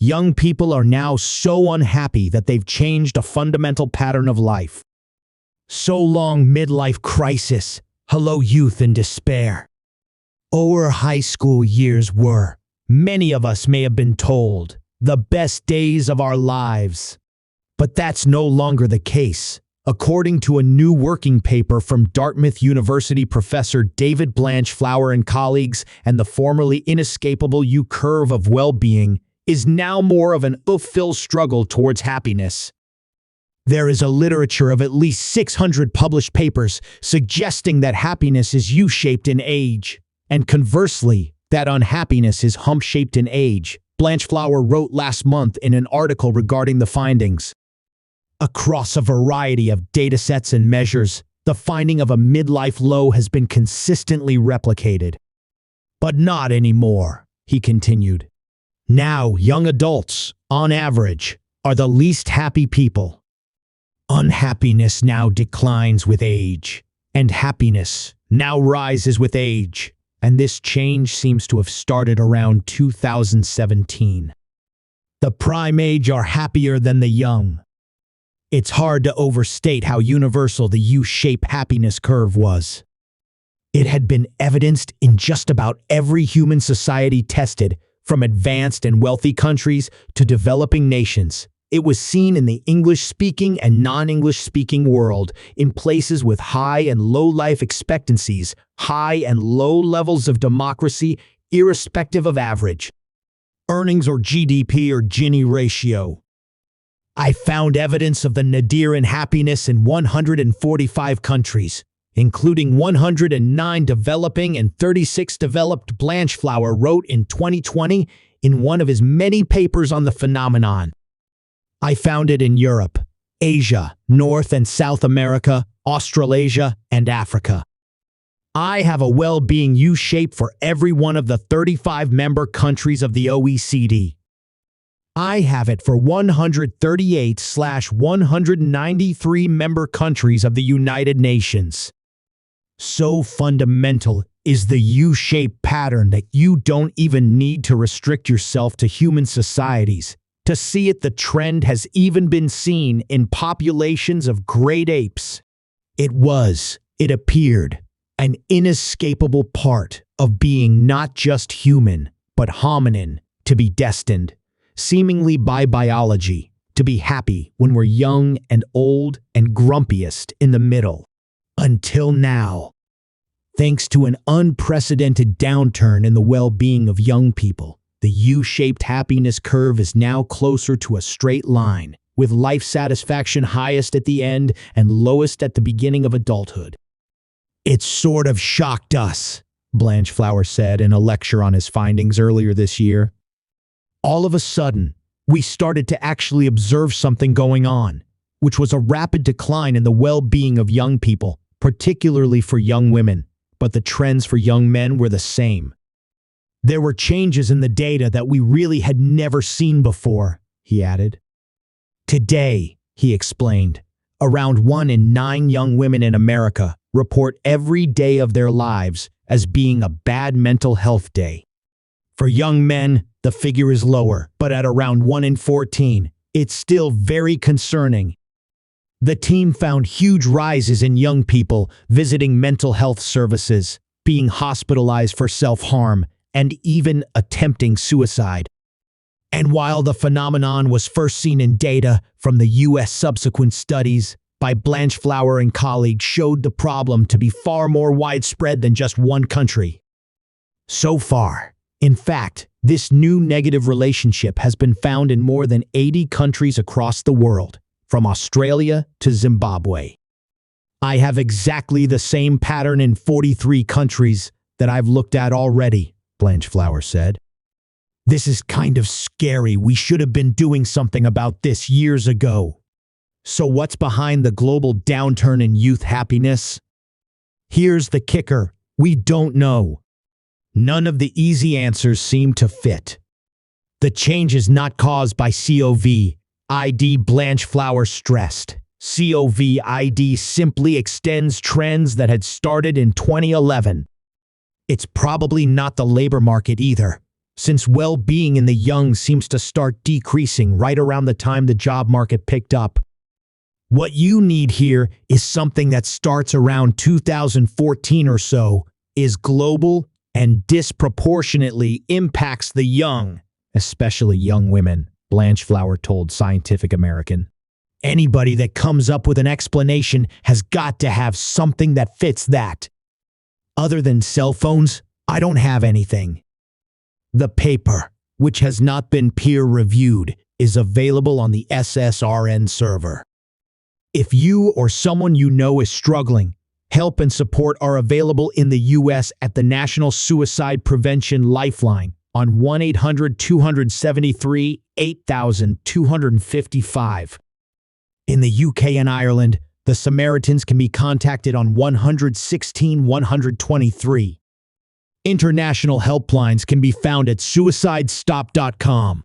Young people are now so unhappy that they've changed a fundamental pattern of life. So long, midlife crisis. Hello, youth in despair. Our high school years were, many of us may have been told, the best days of our lives. But that's no longer the case. According to a new working paper from Dartmouth University professor David Blanchflower and colleagues, and the formerly inescapable U-curve of well-being is now more of an uphill struggle towards happiness. There is a literature of at least 600 published papers suggesting that happiness is U-shaped in age, and conversely, that unhappiness is hump-shaped in age, Blanchflower wrote last month in an article regarding the findings. Across a variety of datasets and measures, the finding of a midlife low has been consistently replicated. But not anymore, he continued. Now, young adults, on average, are the least happy people. Unhappiness now declines with age, and happiness now rises with age, and this change seems to have started around 2017. The prime age are happier than the young. It's hard to overstate how universal the U-shaped happiness curve was. It had been evidenced in just about every human society tested, from advanced and wealthy countries to developing nations. It was seen in the English-speaking and non-English-speaking world, in places with high and low life expectancies, high and low levels of democracy, irrespective of average earnings or GDP or Gini ratio. I found evidence of the nadir in happiness in 145 countries, including 109 developing and 36 developed, Blanchflower wrote in 2020 in one of his many papers on the phenomenon. I found it in Europe, Asia, North and South America, Australasia, and Africa. I have a well-being U-shape for every one of the 35 member countries of the OECD. I have it for 138/193 member countries of the United Nations. So fundamental is the U-shaped pattern that you don't even need to restrict yourself to human societies. To see it, the trend has even been seen in populations of great apes. It appeared, an inescapable part of being not just human, but hominin, to be destined, seemingly by biology, to be happy when we're young and old and grumpiest in the middle. Until now. Thanks to an unprecedented downturn in the well-being of young people, the U-shaped happiness curve is now closer to a straight line, with life satisfaction highest at the end and lowest at the beginning of adulthood. It sort of shocked us, Blanchflower said in a lecture on his findings earlier this year. All of a sudden, we started to actually observe something going on, which was a rapid decline in the well-being of young people, particularly for young women, but the trends for young men were the same. There were changes in the data that we really had never seen before, he added. Today, he explained, around 1 in 9 young women in America report every day of their lives as being a bad mental health day. For young men, the figure is lower, but at around 1 in 14, it's still very concerning. The team found huge rises in young people visiting mental health services, being hospitalized for self-harm, and even attempting suicide. And while the phenomenon was first seen in data from the U.S., subsequent studies by Blanchflower and colleagues showed the problem to be far more widespread than just one country. So far, in fact, this new negative relationship has been found in more than 80 countries across the world, from Australia to Zimbabwe. I have exactly the same pattern in 43 countries that I've looked at already, Blanchflower said. This is kind of scary. We should have been doing something about this years ago. So what's behind the global downturn in youth happiness? Here's the kicker. We don't know. None of the easy answers seem to fit. The change is not caused by COVID, Blanchflower stressed. COVID simply extends trends that had started in 2011. It's probably not the labor market either. since well-being in the young seems to start decreasing right around the time the job market picked up. What you need here is something that starts around 2014 or so, is global, and disproportionately impacts the young, especially young women, Blanchflower told Scientific American. Anybody that comes up with an explanation has got to have something that fits that. Other than cell phones, I don't have anything. The paper, which has not been peer-reviewed, is available on the SSRN server. If you or someone you know is struggling, help and support are available in the U.S. at the National Suicide Prevention Lifeline on 1-800-273-8255. In the UK and Ireland, the Samaritans can be contacted on 116-123. International helplines can be found at suicidestop.com.